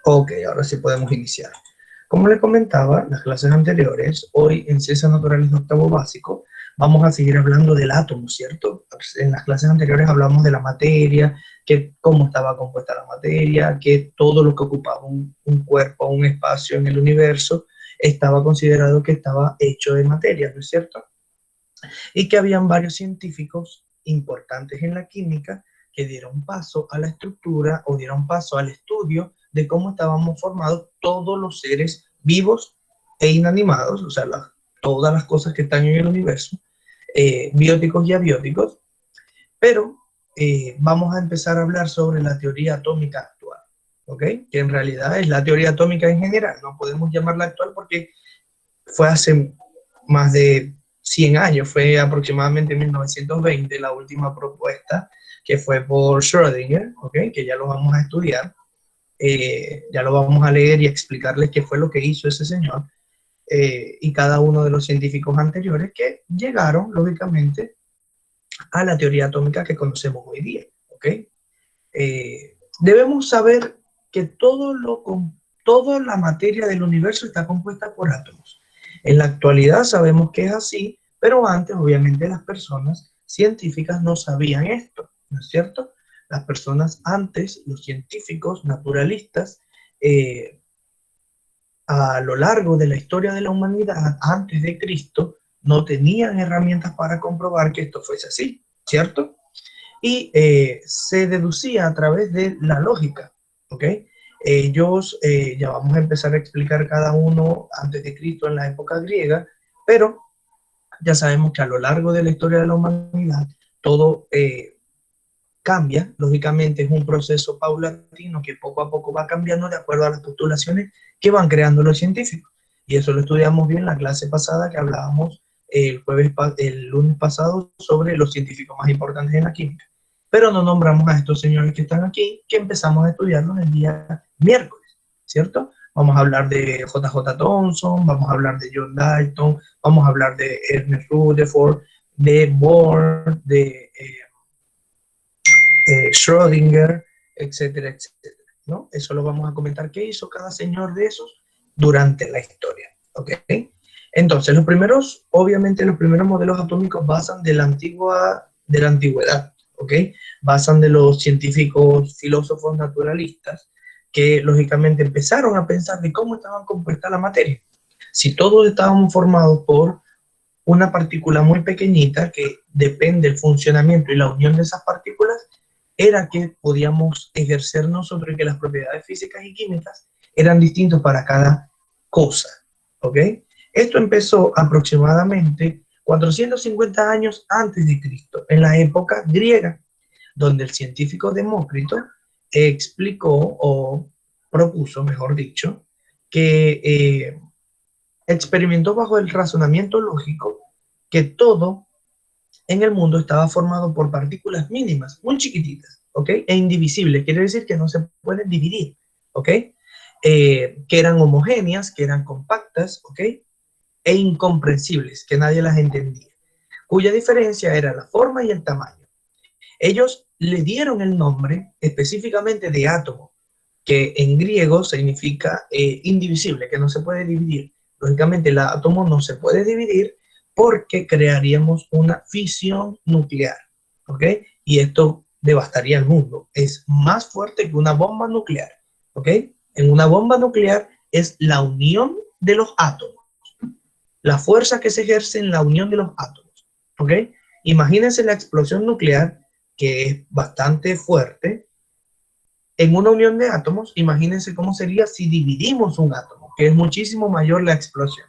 Ok, ahora sí podemos iniciar. Como les comentaba en las clases anteriores, hoy en Ciencias Naturales de octavo básico vamos a seguir hablando del átomo, ¿cierto? En las clases anteriores hablamos de la materia, que cómo estaba compuesta la materia, que todo lo que ocupaba un cuerpo, un espacio en el universo, estaba considerado que estaba hecho de materia, ¿no es cierto? Y que habían varios científicos importantes en la química que dieron paso a la estructura o dieron paso al estudio de cómo estábamos formados todos los seres vivos e inanimados, o sea, todas las cosas que están en el universo, bióticos y abióticos, pero vamos a empezar a hablar sobre la teoría atómica actual, ¿ok? Que en realidad es la teoría atómica en general, no podemos llamarla actual porque fue hace más de 100 años, fue aproximadamente en 1920 la última propuesta que fue por Schrödinger, ¿okay? Que ya lo vamos a estudiar, ya lo vamos a leer y explicarles qué fue lo que hizo ese señor y cada uno de los científicos anteriores que llegaron, lógicamente, a la teoría atómica que conocemos hoy día. ¿Okay? Debemos saber que toda la materia del universo está compuesta por átomos. En la actualidad sabemos que es así, pero antes obviamente las personas científicas no sabían esto, ¿no es cierto? Las personas antes, los científicos naturalistas, eh, a lo largo de la historia de la humanidad, antes de Cristo, no tenían herramientas para comprobar que esto fuese así, ¿cierto? Y se deducía a través de la lógica, ¿ok? Ellos, ya vamos a empezar a explicar cada uno antes de Cristo en la época griega, pero ya sabemos que a lo largo de la historia de la humanidad todo cambia, lógicamente es un proceso paulatino que poco a poco va cambiando de acuerdo a las postulaciones que van creando los científicos. Y eso lo estudiamos bien en la clase pasada que hablábamos el lunes pasado sobre los científicos más importantes en la química. Pero no nombramos a estos señores que están aquí, que empezamos a estudiarlos el día miércoles, ¿cierto? Vamos a hablar de J.J. Thomson, vamos a hablar de John Dalton, vamos a hablar de Ernest Rutherford, de Bohr, de Schrödinger, etcétera, etcétera, ¿no? Eso lo vamos a comentar qué hizo cada señor de esos durante la historia, ¿ok? Entonces, obviamente los primeros modelos atómicos basan de la antigüedad, ¿ok? Basan de los científicos, filósofos naturalistas, que lógicamente empezaron a pensar de cómo estaban compuesta la materia. Si todos estábamos formados por una partícula muy pequeñita que depende del funcionamiento y la unión de esas partículas, era que podíamos ejercernos sobre que las propiedades físicas y químicas eran distintas para cada cosa, ¿ok? Esto empezó aproximadamente 450 años antes de Cristo, en la época griega, donde el científico Demócrito explicó o propuso, mejor dicho, que experimentó bajo el razonamiento lógico que todo en el mundo estaba formado por partículas mínimas, muy chiquititas, ¿ok? E indivisibles, quiere decir que no se pueden dividir, ¿ok? Que eran homogéneas, que eran compactas, ¿ok? E incomprensibles, que nadie las entendía, cuya diferencia era la forma y el tamaño. Ellos le dieron el nombre específicamente de átomo, que en griego significa indivisible, que no se puede dividir. Lógicamente el átomo no se puede dividir porque crearíamos una fisión nuclear, ¿ok? Y esto devastaría el mundo. Es más fuerte que una bomba nuclear, ¿ok? En una bomba nuclear es la unión de los átomos, la fuerza que se ejerce en la unión de los átomos, ¿ok? Imagínense la explosión nuclear, que es bastante fuerte, en una unión de átomos. Imagínense cómo sería si dividimos un átomo, que es muchísimo mayor la explosión.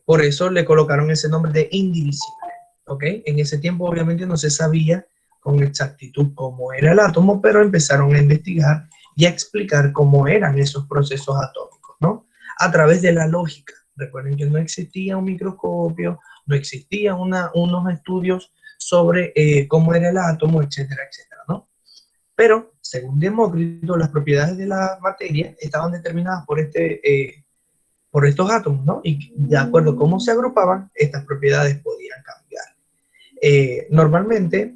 Por eso le colocaron ese nombre de indivisible, ¿ok? En ese tiempo obviamente no se sabía con exactitud cómo era el átomo, pero empezaron a investigar y a explicar cómo eran esos procesos atómicos, ¿no? A través de la lógica. Recuerden que no existía un microscopio, no existían unos estudios sobre cómo era el átomo, etcétera, etcétera, ¿no? Pero, según Demócrito, las propiedades de la materia estaban determinadas por estos átomos, ¿no? Y de acuerdo a cómo se agrupaban, estas propiedades podían cambiar. Normalmente,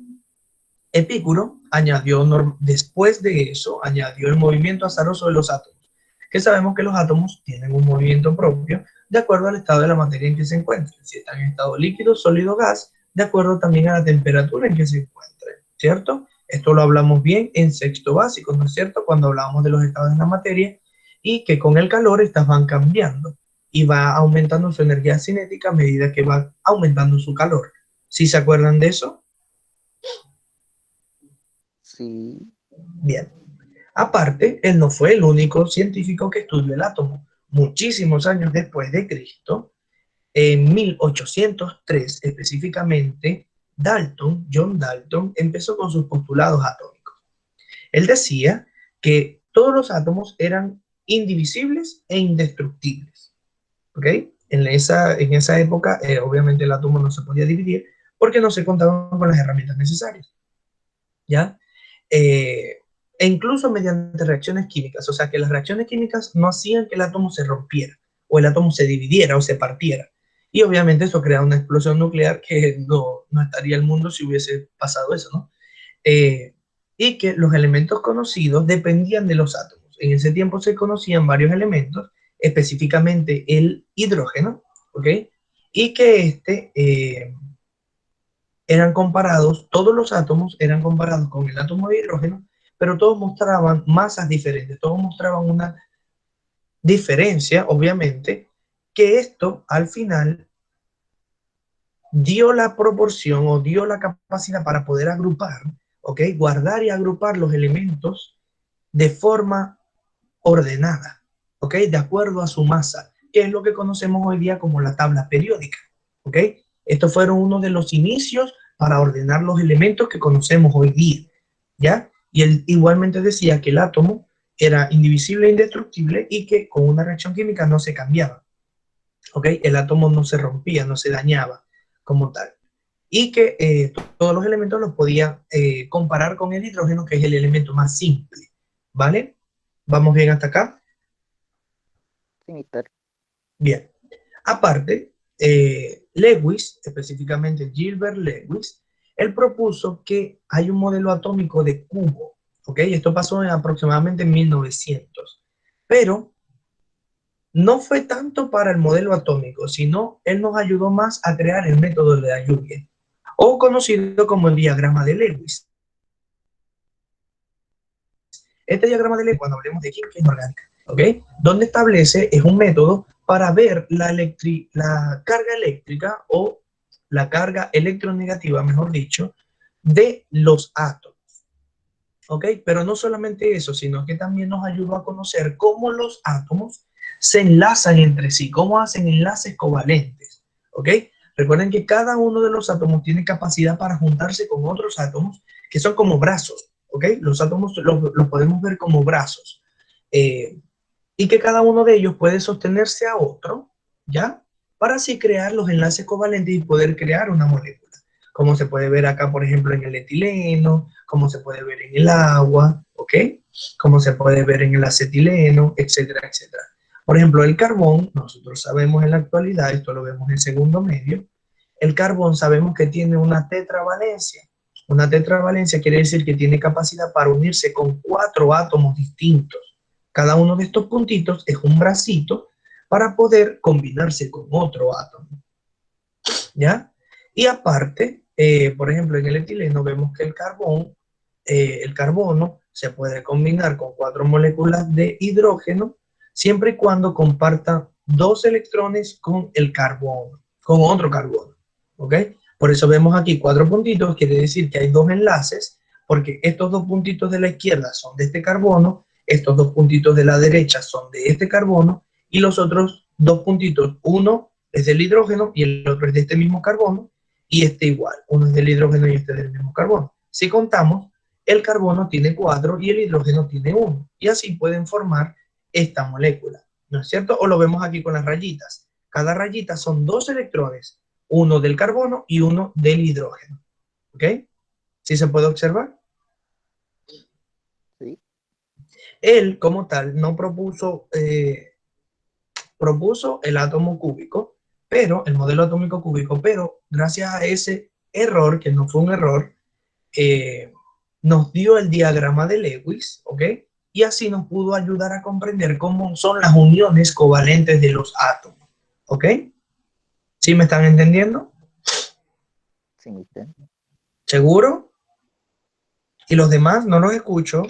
Epicuro añadió, después de eso, añadió el movimiento azaroso de los átomos, que sabemos que los átomos tienen un movimiento propio de acuerdo al estado de la materia en que se encuentren, si están en estado líquido, sólido, gas, de acuerdo también a la temperatura en que se encuentren, ¿cierto? Esto lo hablamos bien en sexto básico, ¿no es cierto? Cuando hablábamos de los estados de la materia y que con el calor estas van cambiando y va aumentando su energía cinética a medida que va aumentando su calor. ¿Sí se acuerdan de eso? Sí. Bien. Aparte, él no fue el único científico que estudió el átomo. Muchísimos años después de Cristo, en 1803 específicamente, John Dalton, empezó con sus postulados atómicos. Él decía que todos los átomos eran indivisibles e indestructibles. ¿Ok? En esa época, obviamente el átomo no se podía dividir porque no se contaban con las herramientas necesarias. ¿Ya? E incluso mediante reacciones químicas, o sea que las reacciones químicas no hacían que el átomo se rompiera, o el átomo se dividiera o se partiera. Y obviamente eso crea una explosión nuclear que no estaría el mundo si hubiese pasado eso, ¿no? Y que los elementos conocidos dependían de los átomos. En ese tiempo se conocían varios elementos, específicamente el hidrógeno, ¿ok? Y que eran comparados, todos los átomos eran comparados con el átomo de hidrógeno, pero todos mostraban masas diferentes, todos mostraban una diferencia, obviamente, que esto al final dio la proporción o dio la capacidad para poder agrupar, ¿ok? Guardar y agrupar los elementos de forma ordenada, ¿ok? De acuerdo a su masa, que es lo que conocemos hoy día como la tabla periódica, ¿ok? Estos fueron uno de los inicios para ordenar los elementos que conocemos hoy día, ¿ya? Y él igualmente decía que el átomo era indivisible e indestructible y que con una reacción química no se cambiaba, ¿ok? El átomo no se rompía, no se dañaba como tal. Y que todos los elementos los podía comparar con el hidrógeno, que es el elemento más simple, ¿vale? ¿Vamos bien hasta acá? Sí, militar. Bien. Aparte, Lewis, específicamente Gilbert Lewis, él propuso que hay un modelo atómico de cubo, ¿ok? Esto pasó en aproximadamente 1900, pero no fue tanto para el modelo atómico, sino él nos ayudó más a crear el método de la lluvia, o conocido como el diagrama de Lewis. Este diagrama de Lewis, cuando hablemos de química inorgánica, ¿ok? Donde establece, es un método para ver la carga eléctrica o la carga electronegativa, mejor dicho, de los átomos. ¿Ok? Pero no solamente eso, sino que también nos ayudó a conocer cómo los átomos se enlazan entre sí, cómo hacen enlaces covalentes. ¿Ok? Recuerden que cada uno de los átomos tiene capacidad para juntarse con otros átomos que son como brazos. ¿Ok? Los átomos los podemos ver como brazos. Eh, y que cada uno de ellos puede sostenerse a otro, ¿ya? Para así crear los enlaces covalentes y poder crear una molécula. Como se puede ver acá, por ejemplo, en el etileno, como se puede ver en el agua, ¿ok? Como se puede ver en el acetileno, etcétera, etcétera. Por ejemplo, el carbón, nosotros sabemos en la actualidad, esto lo vemos en segundo medio, el carbón sabemos que tiene una tetravalencia. Una tetravalencia quiere decir que tiene capacidad para unirse con 4 átomos distintos. Cada uno de estos puntitos es un bracito para poder combinarse con otro átomo, ¿ya? Y aparte, por ejemplo, en el etileno vemos que el carbono se puede combinar con 4 moléculas de hidrógeno siempre y cuando compartan 2 electrones con el carbono, con otro carbono, ¿ok? Por eso vemos aquí 4 puntitos, quiere decir que hay 2 enlaces, porque estos 2 puntitos de la izquierda son de este carbono, estos 2 puntitos de la derecha son de este carbono, y los otros 2 puntitos, uno es del hidrógeno y el otro es de este mismo carbono, y este igual, uno es del hidrógeno y este es del mismo carbono. Si contamos, el carbono tiene 4 y el hidrógeno tiene 1, y así pueden formar esta molécula, ¿no es cierto? O lo vemos aquí con las rayitas. Cada rayita son 2 electrones, uno del carbono y uno del hidrógeno, ¿ok? ¿Sí se puede observar? Sí. Él, como tal, no propuso el átomo cúbico, pero el modelo atómico cúbico, pero gracias a ese error, que no fue un error, nos dio el diagrama de Lewis, ¿ok? Y así nos pudo ayudar a comprender cómo son las uniones covalentes de los átomos, ¿ok? ¿Sí me están entendiendo? Sí, mister. ¿Seguro? ¿Y los demás? No los escucho.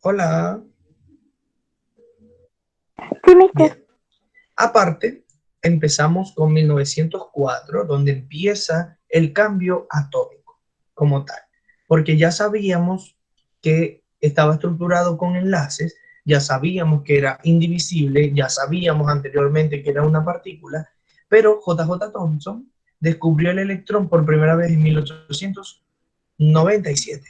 Hola. Sí, mister. Bien. Aparte, empezamos con 1904, donde empieza el cambio atómico como tal, porque ya sabíamos que estaba estructurado con enlaces, ya sabíamos que era indivisible, ya sabíamos anteriormente que era una partícula, pero J.J. Thomson descubrió el electrón por primera vez en 1897.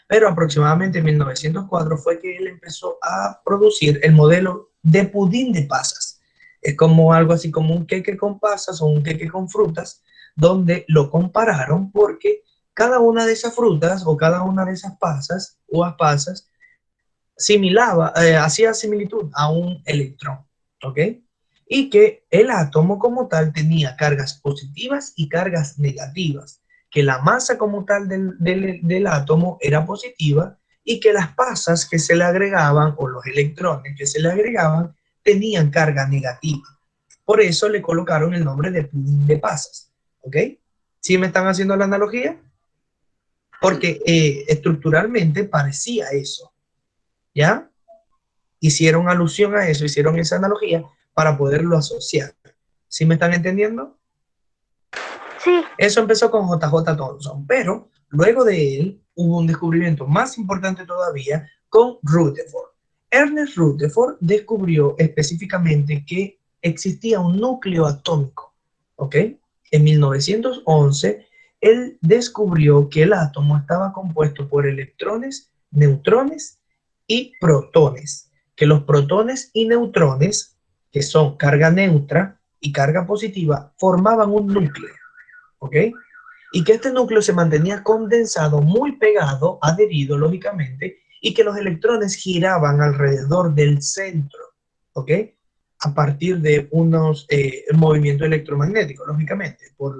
Pero aproximadamente en 1904 fue que él empezó a producir el modelo de pudín de pasas. Es como algo así como un queque con pasas o un queque con frutas, donde lo compararon porque cada una de esas frutas o cada una de esas pasas, uvas pasas, hacía similitud a un electrón, ¿ok? Y que el átomo como tal tenía cargas positivas y cargas negativas, que la masa como tal del átomo era positiva y que las pasas que se le agregaban o los electrones que se le agregaban tenían carga negativa. Por eso le colocaron el nombre de pudín de pasas, ¿ok? ¿Sí me están haciendo la analogía? Porque estructuralmente parecía eso, ¿ya? Hicieron alusión a eso, hicieron esa analogía para poderlo asociar. ¿Sí me están entendiendo? Sí. Eso empezó con J.J. Thomson, pero luego de él hubo un descubrimiento más importante todavía con Rutherford. Ernest Rutherford descubrió específicamente que existía un núcleo atómico, ¿ok? En 1911, él descubrió que el átomo estaba compuesto por electrones, neutrones y protones, que los protones y neutrones, que son carga neutra y carga positiva, formaban un núcleo, ¿ok? Y que este núcleo se mantenía condensado, muy pegado, adherido lógicamente, y que los electrones giraban alrededor del centro, ¿ok? A partir de unos movimientos electromagnéticos, lógicamente, por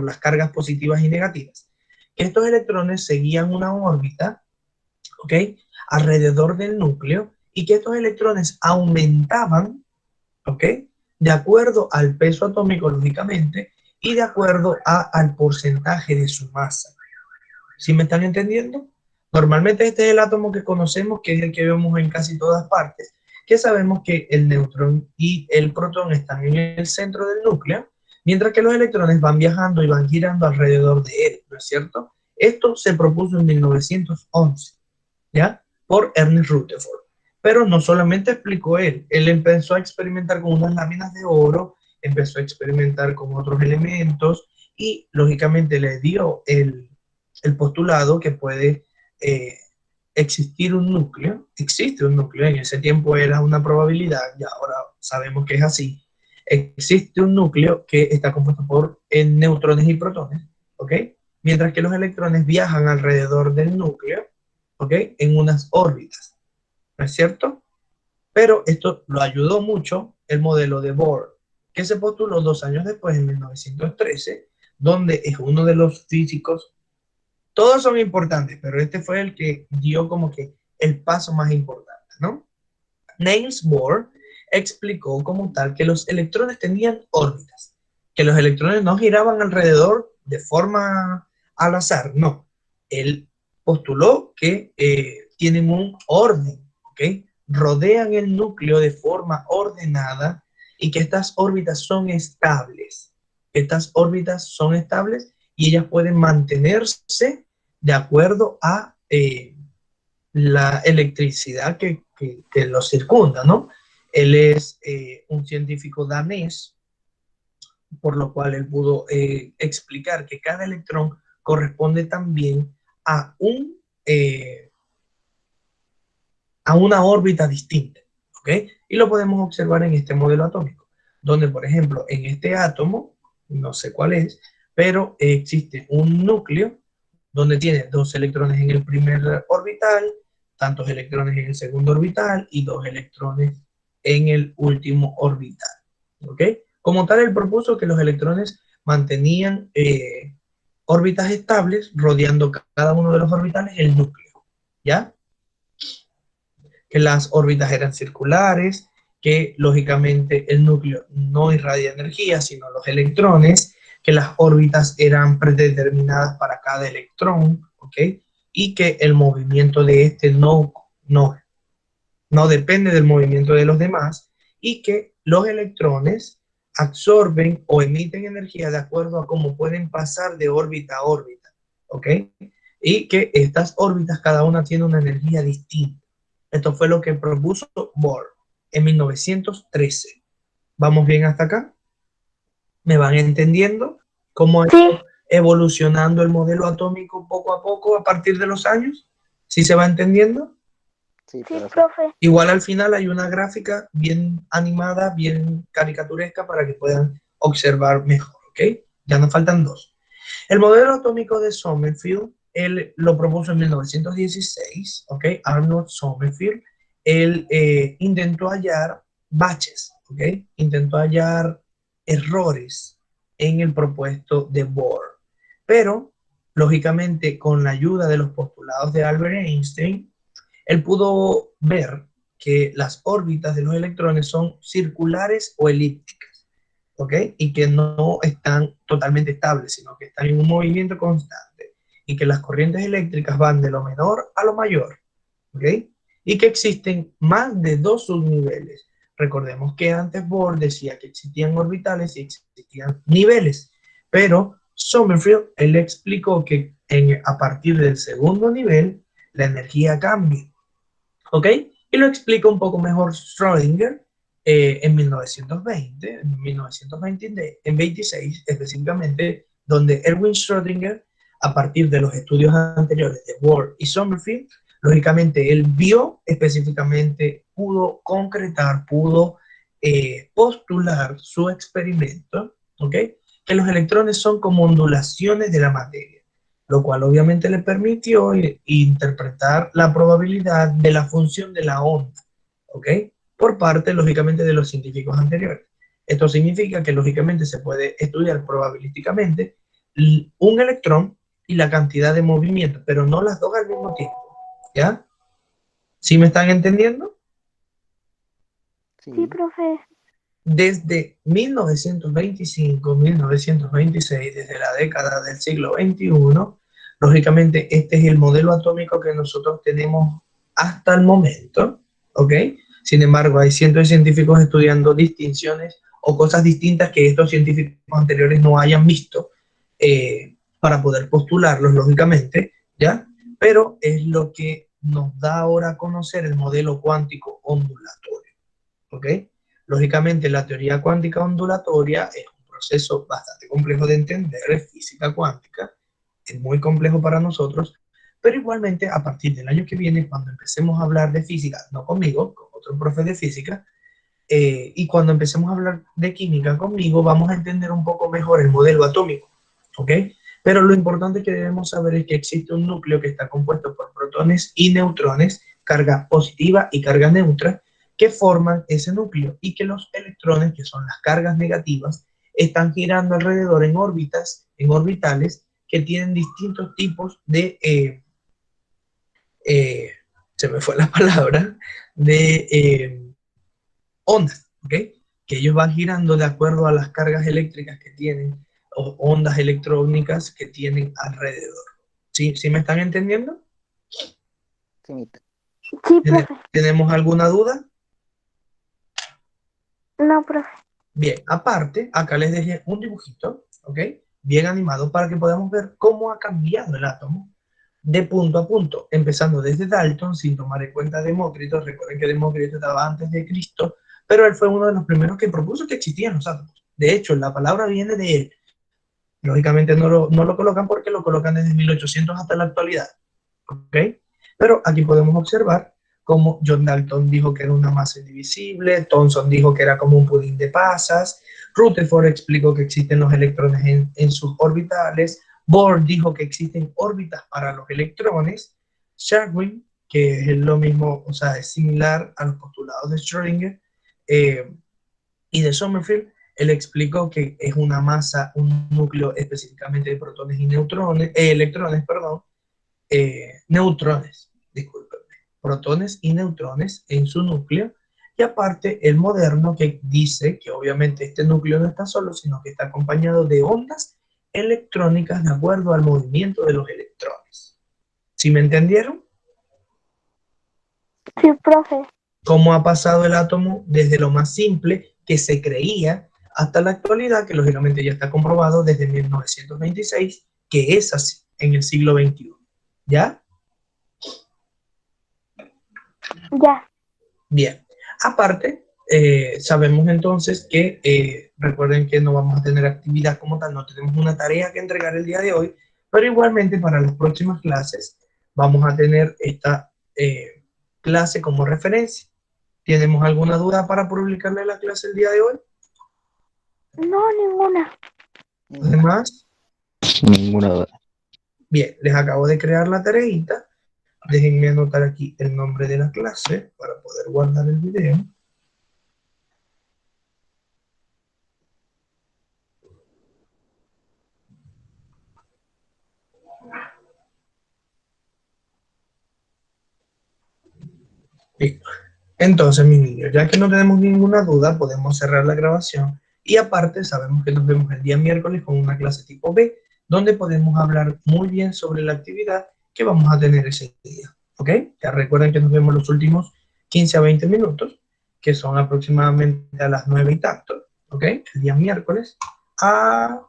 las cargas positivas y negativas. Estos electrones seguían una órbita, ¿ok? Alrededor del núcleo, y que estos electrones aumentaban, ¿ok? De acuerdo al peso atómico, lógicamente, y de acuerdo al porcentaje de su masa. ¿Sí me están entendiendo? Normalmente este es el átomo que conocemos, que es el que vemos en casi todas partes, que sabemos que el neutrón y el protón están en el centro del núcleo, mientras que los electrones van viajando y van girando alrededor de él, ¿no es cierto? Esto se propuso en 1911, ¿ya? Por Ernest Rutherford. Pero no solamente explicó él empezó a experimentar con unas láminas de oro, empezó a experimentar con otros elementos y lógicamente le dio el postulado que puede eh, existir un núcleo, existe un núcleo, en ese tiempo era una probabilidad y ahora sabemos que es así, existe un núcleo que está compuesto por neutrones y protones, ¿ok? Mientras que los electrones viajan alrededor del núcleo, ¿ok? En unas órbitas, ¿no es cierto? Pero esto lo ayudó mucho el modelo de Bohr, que se postuló 2 años después, en 1913, donde es uno de los físicos, todos son importantes, pero este fue el que dio como que el paso más importante, ¿no? Niels Bohr explicó como tal que los electrones tenían órbitas, que los electrones no giraban alrededor de forma al azar, no. Él postuló que tienen un orden, ¿ok? Rodean el núcleo de forma ordenada y que estas órbitas son estables. Estas órbitas son estables y ellas pueden mantenerse de acuerdo a la electricidad que lo circunda, ¿no? Él es un científico danés, por lo cual él pudo explicar que cada electrón corresponde también a, a una órbita distinta, ¿ok? Y lo podemos observar en este modelo atómico, donde, por ejemplo, en este átomo, no sé cuál es, pero existe un núcleo donde tiene 2 electrones en el primer orbital, tantos electrones en el segundo orbital y 2 electrones en el último orbital, ¿ok? Como tal, él propuso que los electrones mantenían órbitas estables rodeando cada uno de los orbitales el núcleo, ¿ya? Que las órbitas eran circulares, que lógicamente el núcleo no irradia energía, sino los electrones, que las órbitas eran predeterminadas para cada electrón, ¿ok? Y que el movimiento de este no depende del movimiento de los demás, y que los electrones absorben o emiten energía de acuerdo a cómo pueden pasar de órbita a órbita, ¿ok? Y que estas órbitas cada una tiene una energía distinta. Esto fue lo que propuso Bohr en 1913. ¿Vamos bien hasta acá? ¿Me van entendiendo cómo ha Sí, ido evolucionando el modelo atómico poco a poco a partir de los años? ¿Sí se va entendiendo? Sí, sí, profe. profe. Igual al final hay una gráfica bien animada, bien caricaturesca para que puedan observar mejor, ¿ok? Ya nos faltan dos. El modelo atómico de Sommerfeld, él lo propuso en 1916, ¿ok? Arnold Sommerfeld, él intentó hallar baches, ¿ok? Intentó hallar errores en el propuesto de Bohr, pero lógicamente con la ayuda de los postulados de Albert Einstein, él pudo ver que las órbitas de los electrones son circulares o elípticas, ¿ok? Y que no están totalmente estables, sino que están en un movimiento constante y que las corrientes eléctricas van de lo menor a lo mayor, ¿ok? Y que existen más de dos subniveles. Recordemos que antes Bohr decía que existían orbitales y existían niveles, pero Sommerfeld, él explicó que a partir del segundo nivel, la energía cambia, ¿ok? Y lo explica un poco mejor Schrödinger en 1920, en 1926 específicamente, donde Erwin Schrödinger, a partir de los estudios anteriores de Bohr y Sommerfeld, lógicamente él vio específicamente, pudo concretar, pudo postular su experimento, ¿ok? Que los electrones son como ondulaciones de la materia, lo cual obviamente le permitió interpretar la probabilidad de la función de la onda, ¿ok? Por parte, lógicamente, de los científicos anteriores. Esto significa que, lógicamente, se puede estudiar probabilísticamente un electrón y la cantidad de movimiento, pero no las dos al mismo tiempo, ¿ya? ¿Sí me están entendiendo? Sí, Sí. profe. Desde 1925, 1926, desde la década del siglo XXI, lógicamente este es el modelo atómico que nosotros tenemos hasta el momento, ¿ok? Sin embargo, hay cientos de científicos estudiando distinciones o cosas distintas que estos científicos anteriores no hayan visto para poder postularlos, lógicamente, ¿ya? Pero es lo que nos da ahora a conocer el modelo cuántico ondulatorio, ¿ok? Lógicamente, la teoría cuántica ondulatoria es un proceso bastante complejo de entender, es física cuántica, es muy complejo para nosotros, pero igualmente a partir del año que viene, cuando empecemos a hablar de física, no conmigo, con otro profe de física, y cuando empecemos a hablar de química conmigo, vamos a entender un poco mejor el modelo atómico, ¿ok? Pero lo importante que debemos saber es que existe un núcleo que está compuesto por protones y neutrones, carga positiva y carga neutra, que forman ese núcleo y que los electrones, que son las cargas negativas, están girando alrededor en órbitas, en orbitales, que tienen distintos tipos de, eh, se me fue la palabra, de ondas, ¿ok? Que ellos van girando de acuerdo a las cargas eléctricas que tienen o ondas electrónicas que tienen alrededor. ¿Sí, ¿Sí me están entendiendo? Sí, Sí, profe. ¿Tenemos alguna duda? No, profe. Bien, aparte, acá les dejé un dibujito, ¿ok? Bien animado para que podamos ver cómo ha cambiado el átomo de punto a punto, empezando desde Dalton, sin tomar en cuenta a Demócrito. Recuerden que Demócrito estaba antes de Cristo, pero él fue uno de los primeros que propuso que existían los átomos. De hecho, la palabra viene de él. Lógicamente no lo colocan porque lo colocan desde 1800 hasta la actualidad, ¿ok? Pero aquí podemos observar cómo John Dalton dijo que era una masa indivisible, Thomson dijo que era como un pudín de pasas, Rutherford explicó que existen los electrones en sus orbitales, Bohr dijo que existen órbitas para los electrones, Chadwick, que es lo mismo, o sea, es similar a los postulados de Schrödinger y de Sommerfeld, Él explicó que es una masa, un núcleo específicamente de protones y neutrones, electrones, perdón, neutrones, discúlpenme, protones y neutrones en su núcleo, y aparte el moderno que dice que obviamente este núcleo no está solo, sino que está acompañado de ondas electrónicas de acuerdo al movimiento de los electrones. ¿Sí me entendieron? Sí, profe. Cómo ha pasado el átomo desde lo más simple que se creía hasta la actualidad, que lógicamente ya está comprobado desde 1926, que es así en el siglo XXI. ¿Ya? Ya. Bien. Aparte, sabemos entonces que, recuerden que no vamos a tener actividad como tal, no tenemos una tarea que entregar el día de hoy, pero igualmente para las próximas clases vamos a tener esta clase como referencia. ¿Tenemos alguna duda para publicarle la clase el día de hoy? No, ninguna. Además, Ninguna duda. bien, les acabo de crear la tareita. Déjenme anotar aquí el nombre de la clase para poder guardar el video. Listo. Entonces, mis niños, ya que no tenemos ninguna duda, podemos cerrar la grabación. Y aparte, sabemos que nos vemos el día miércoles con una clase tipo B, donde podemos hablar muy bien sobre la actividad que vamos a tener ese día. ¿Ok? Ya recuerden que nos vemos los últimos 15 a 20 minutos, que son aproximadamente a las 9 y tanto. ¿Ok? El día miércoles a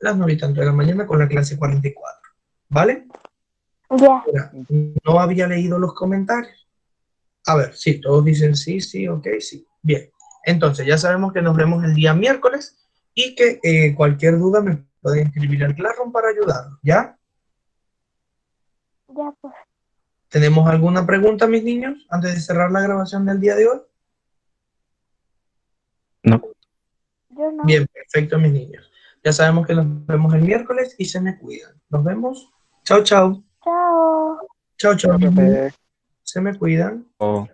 las 9 y tanto de la mañana con la clase 44. ¿Vale? Ya. Ahora, no había leído los comentarios. A ver, sí, todos dicen sí, sí, ok, sí. Bien. Entonces, ya sabemos que nos vemos el día miércoles y que cualquier duda me pueden escribir al Classroom para ayudarnos, ¿ya? Ya, pues. ¿Tenemos alguna pregunta, mis niños, antes de cerrar la grabación del día de hoy? No. Yo no. Bien, perfecto, mis niños. Ya sabemos que nos vemos el miércoles y se me cuidan. Nos vemos. Chao, chao. Chao. Chao, chao, Chao, mis niños. profe. Se me cuidan. Oh.